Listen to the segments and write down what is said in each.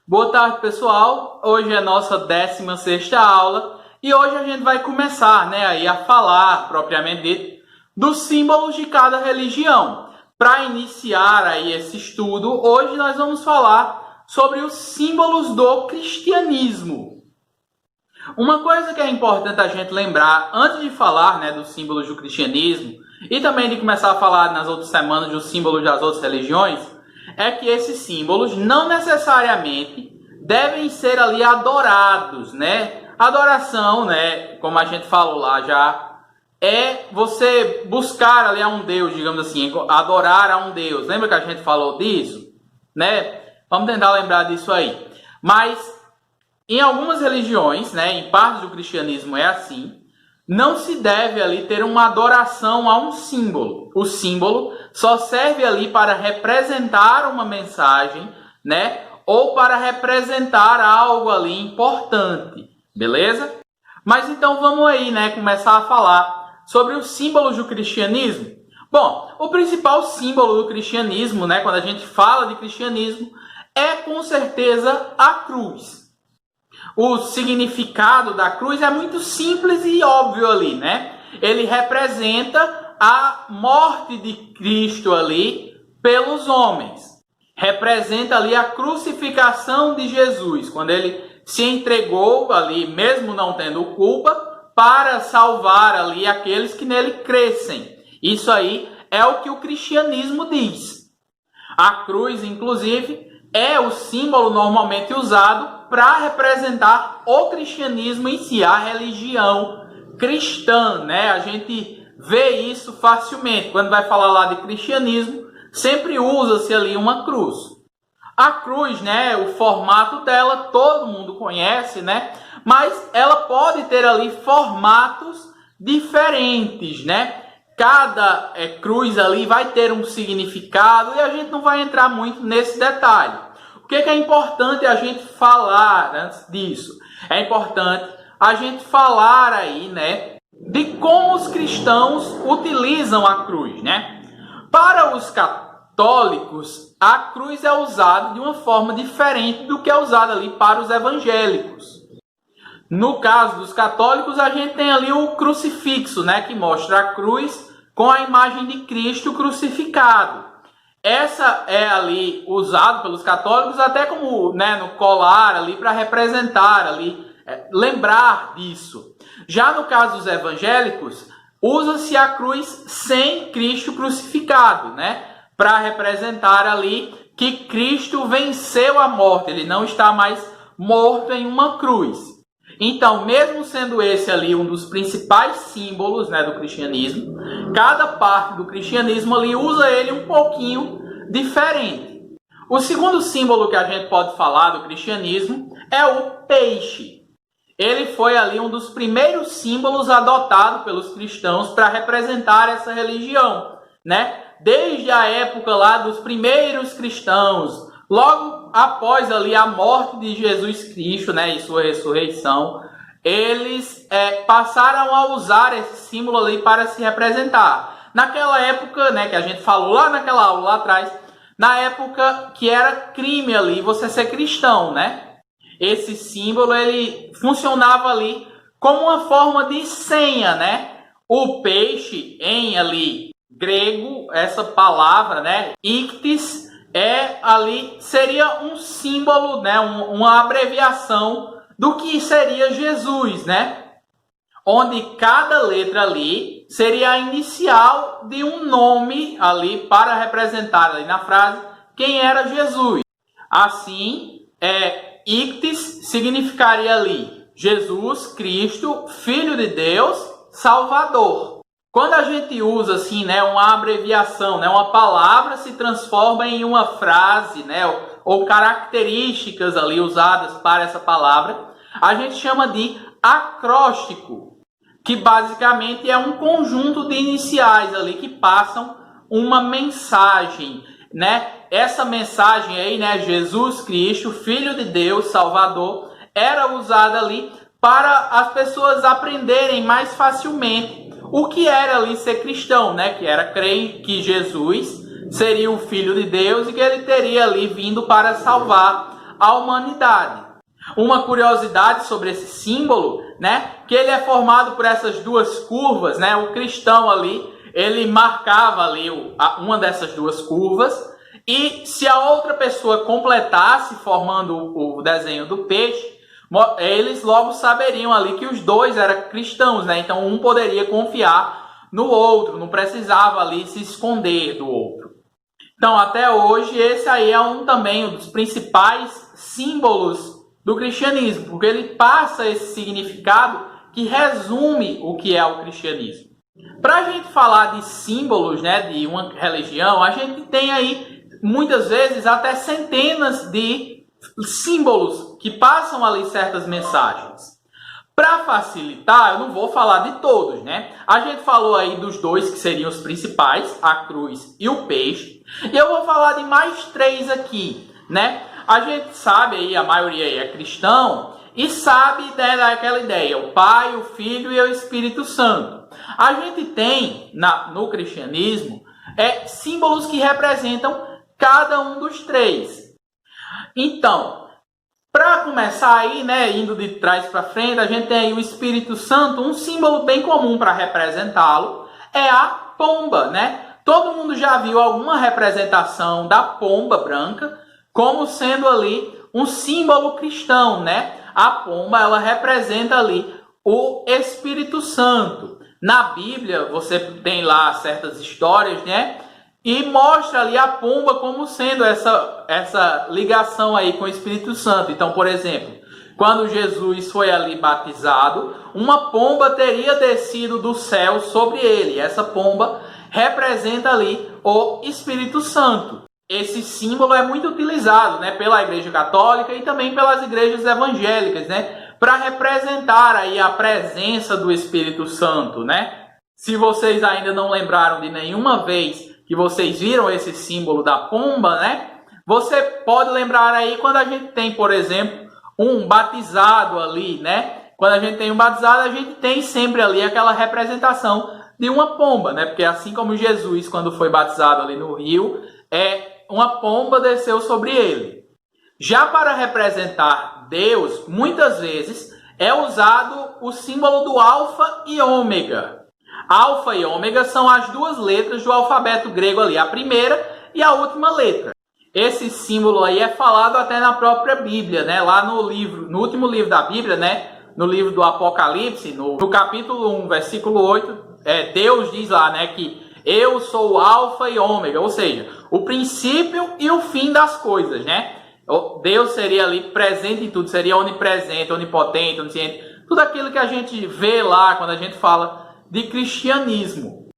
Boa tarde, pessoal. Hoje é a nossa 16ª aula e hoje a gente vai começar, aí a falar, propriamente dito, dos símbolos de cada religião. Para iniciar aí esse estudo, hoje nós vamos falar sobre os símbolos do cristianismo. Uma coisa que é importante a gente lembrar, antes de falar dos símbolos do cristianismo, e também de começar a falar nas outras semanas dos símbolos das outras religiões, é que esses símbolos não necessariamente devem ser ali adorados, Adoração, como a gente falou lá já, é você buscar ali a um Deus, digamos assim, adorar a um Deus. Lembra que a gente falou disso? Vamos tentar lembrar disso aí. Mas em algumas religiões, em parte do cristianismo é assim, não se deve ali ter uma adoração a um símbolo. O símbolo só serve ali para representar uma mensagem, ou para representar algo ali importante, beleza? Mas então vamos aí, começar a falar sobre os símbolos do cristianismo. Bom, o principal símbolo do cristianismo, quando a gente fala de cristianismo, é com certeza a cruz. O significado da cruz é muito simples e óbvio ali, Ele representa a morte de Cristo ali pelos homens. Representa ali a crucificação de Jesus, quando ele se entregou ali, mesmo não tendo culpa, para salvar ali aqueles que nele crescem. Isso aí é o que o cristianismo diz. A cruz, inclusive, é o símbolo normalmente usado para representar o cristianismo em si, a religião cristã, A gente vê isso facilmente. Quando vai falar lá de cristianismo, sempre usa-se ali uma cruz. A cruz, o formato dela todo mundo conhece, Mas ela pode ter ali formatos diferentes, Cada cruz ali vai ter um significado e a gente não vai entrar muito nesse detalhe. O que é importante a gente falar antes disso? É importante a gente falar aí, de como os cristãos utilizam a cruz, Para os católicos, a cruz é usada de uma forma diferente do que é usada ali para os evangélicos. No caso dos católicos, a gente tem ali o crucifixo, que mostra a cruz com a imagem de Cristo crucificado. Essa é ali usado pelos católicos até como no colar ali para representar ali, lembrar disso. Já no caso dos evangélicos, usa-se a cruz sem Cristo crucificado, para representar ali que Cristo venceu a morte, ele não está mais morto em uma cruz. Então, mesmo sendo esse ali um dos principais símbolos do cristianismo, cada parte do cristianismo ali usa ele um pouquinho diferente. O segundo símbolo que a gente pode falar do cristianismo é o peixe. Ele foi ali um dos primeiros símbolos adotados pelos cristãos para representar essa religião, Desde a época lá dos primeiros cristãos, logo após ali a morte de Jesus Cristo, e sua ressurreição, eles passaram a usar esse símbolo ali para se representar. Naquela época, que a gente falou lá naquela aula lá atrás, na época que era crime ali você ser cristão, Esse símbolo ele funcionava ali como uma forma de senha, O peixe em ali grego, essa palavra, ictis, seria um símbolo, uma abreviação do que seria Jesus, Onde cada letra ali seria a inicial de um nome ali para representar ali na frase quem era Jesus. Assim, ictis significaria ali Jesus Cristo, Filho de Deus, Salvador. Quando a gente usa assim, uma abreviação, uma palavra se transforma em uma frase, ou características ali usadas para essa palavra, a gente chama de acróstico, que basicamente é um conjunto de iniciais ali que passam uma mensagem, Essa mensagem aí, Jesus Cristo, Filho de Deus, Salvador, era usada ali para as pessoas aprenderem mais facilmente o que era ali ser cristão, que era crer que Jesus seria o Filho de Deus e que ele teria ali vindo para salvar a humanidade. Uma curiosidade sobre esse símbolo, né, que ele é formado por essas duas curvas, né? O cristão ali, ele marcava ali uma dessas duas curvas, e se a outra pessoa completasse formando o desenho do peixe, eles logo saberiam ali que os dois eram cristãos, né? Então um poderia confiar no outro, não precisava ali se esconder do outro. Então até hoje esse aí é também um dos principais símbolos do cristianismo, porque ele passa esse significado que resume o que é o cristianismo. Para a gente falar de símbolos, né, de uma religião, a gente tem aí muitas vezes até centenas de símbolos que passam ali certas mensagens. Para facilitar, eu não vou falar de todos, né? A gente falou aí dos dois que seriam os principais, a cruz e o peixe. E eu vou falar de mais três aqui, né? A gente sabe aí, a maioria aí é cristão, e sabe daquela ideia, o Pai, o Filho e o Espírito Santo. A gente tem no cristianismo símbolos que representam cada um dos três. Então, para começar aí, né, indo de trás para frente, a gente tem aí o Espírito Santo, um símbolo bem comum para representá-lo é a pomba, né? Todo mundo já viu alguma representação da pomba branca como sendo ali um símbolo cristão, né? A pomba, ela representa ali o Espírito Santo. Na Bíblia, você tem lá certas histórias, né? E mostra ali a pomba como sendo essa ligação aí com o Espírito Santo. Então, por exemplo, quando Jesus foi ali batizado, uma pomba teria descido do céu sobre ele. Essa pomba representa ali o Espírito Santo. Esse símbolo é muito utilizado, né, pela Igreja Católica e também pelas igrejas evangélicas, né, para representar aí a presença do Espírito Santo, né? Se vocês ainda não lembraram de nenhuma vez que vocês viram esse símbolo da pomba, né? Você pode lembrar aí quando a gente tem, por exemplo, um batizado ali, né? Quando a gente tem um batizado, a gente tem sempre ali aquela representação de uma pomba, né? Porque assim como Jesus, quando foi batizado ali no rio, uma pomba desceu sobre ele. Já para representar Deus, muitas vezes é usado o símbolo do alfa e ômega. Alfa e ômega são as duas letras do alfabeto grego ali, a primeira e a última letra. Esse símbolo aí é falado até na própria Bíblia, né? Lá no último livro da Bíblia, né? No livro do Apocalipse, no capítulo 1, versículo 8, Deus diz lá, né, que eu sou o alfa e ômega, ou seja, o princípio e o fim das coisas, né? Deus seria ali presente em tudo, seria onipresente, onipotente, onisciente, tudo aquilo que a gente vê lá quando a gente fala de cristianismo.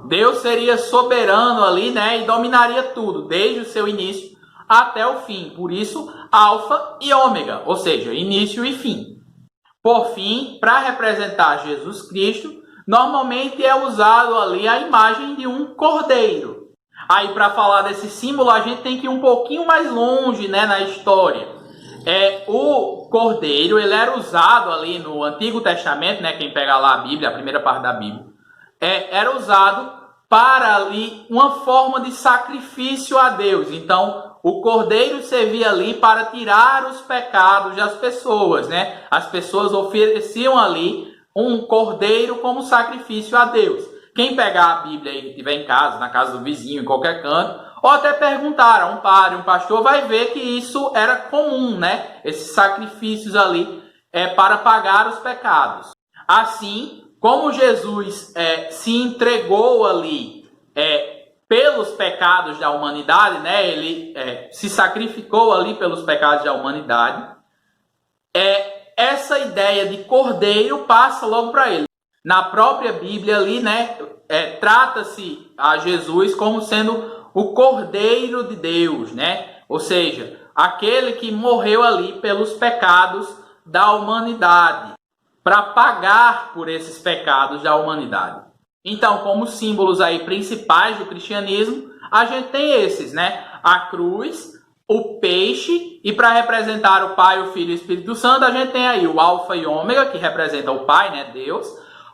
Deus seria soberano ali, né, e dominaria tudo, desde o seu início até o fim. Por isso, alfa e ômega, ou seja, início e fim. Por fim, para representar Jesus Cristo, normalmente é usado ali a imagem de um cordeiro. Aí, para falar desse símbolo, a gente tem que ir um pouquinho mais longe, né, na história. O cordeiro, ele era usado ali no Antigo Testamento, né, quem pega lá a Bíblia, a primeira parte da Bíblia, era usado para ali uma forma de sacrifício a Deus. Então, o cordeiro servia ali para tirar os pecados das pessoas, né? As pessoas ofereciam ali um cordeiro como sacrifício a Deus. Quem pegar a Bíblia e estiver em casa, na casa do vizinho, em qualquer canto, ou até perguntar a um padre, um pastor, vai ver que isso era comum, né? Esses sacrifícios ali para pagar os pecados. Assim, como Jesus se entregou ali pelos pecados da humanidade, né? Ele se sacrificou ali pelos pecados da humanidade, essa ideia de cordeiro passa logo para ele. Na própria Bíblia ali, né, trata-se a Jesus como sendo o Cordeiro de Deus, né? Ou seja, aquele que morreu ali pelos pecados da humanidade, para pagar por esses pecados da humanidade. Então, como símbolos aí principais do cristianismo, a gente tem esses, né? A cruz, o peixe, e para representar o Pai, o Filho e o Espírito Santo, a gente tem aí o alfa e ômega, que representa o Pai, né, Deus,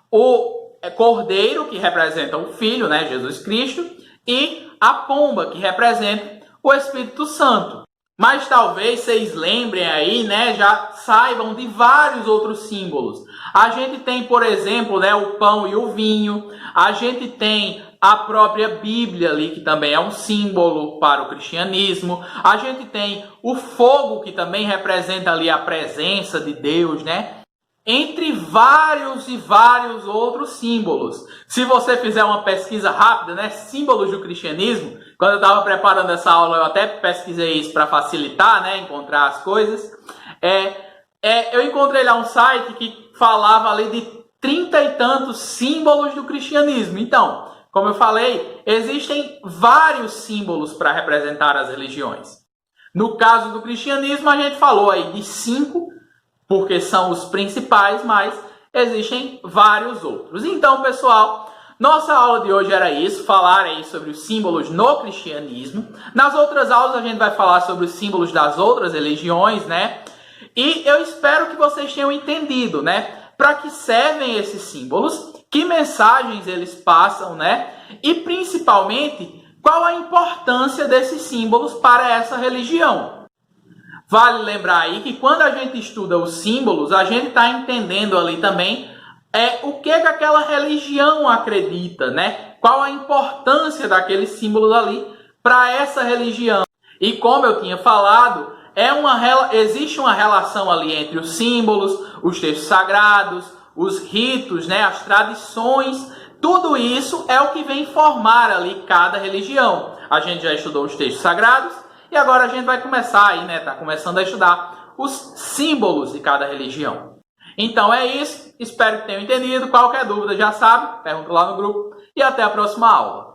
o cordeiro, que representa o Filho, né, Jesus Cristo, e a pomba, que representa o Espírito Santo. Mas talvez vocês lembrem aí, né, já saibam de vários outros símbolos. A gente tem, por exemplo, né, o pão e o vinho. A gente tem a própria Bíblia ali, que também é um símbolo para o cristianismo. A gente tem o fogo, que também representa ali a presença de Deus, né? Entre vários e vários outros símbolos. Se você fizer uma pesquisa rápida, né, símbolos do cristianismo, quando eu estava preparando essa aula, eu até pesquisei isso para facilitar, né, encontrar as coisas. Eu encontrei lá um site que falava ali de 30 e tantos símbolos do cristianismo. Então, como eu falei, existem vários símbolos para representar as religiões. No caso do cristianismo, a gente falou aí de 5, porque são os principais, mas existem vários outros. Então, pessoal, nossa aula de hoje era isso, falar aí sobre os símbolos no cristianismo. Nas outras aulas a gente vai falar sobre os símbolos das outras religiões, né? E eu espero que vocês tenham entendido, né? Para que servem esses símbolos, que mensagens eles passam, né? E principalmente, qual a importância desses símbolos para essa religião. Vale lembrar aí que quando a gente estuda os símbolos, a gente está entendendo ali também o que aquela religião acredita, né? Qual a importância daqueles símbolos ali para essa religião. E como eu tinha falado, existe uma relação ali entre os símbolos, os textos sagrados, os ritos, né? As tradições. Tudo isso é o que vem formar ali cada religião. A gente já estudou os textos sagrados. E agora a gente vai começar aí, né? Tá começando a estudar os símbolos de cada religião. Então é isso. Espero que tenham entendido. Qualquer dúvida já sabe, pergunta lá no grupo. E até a próxima aula.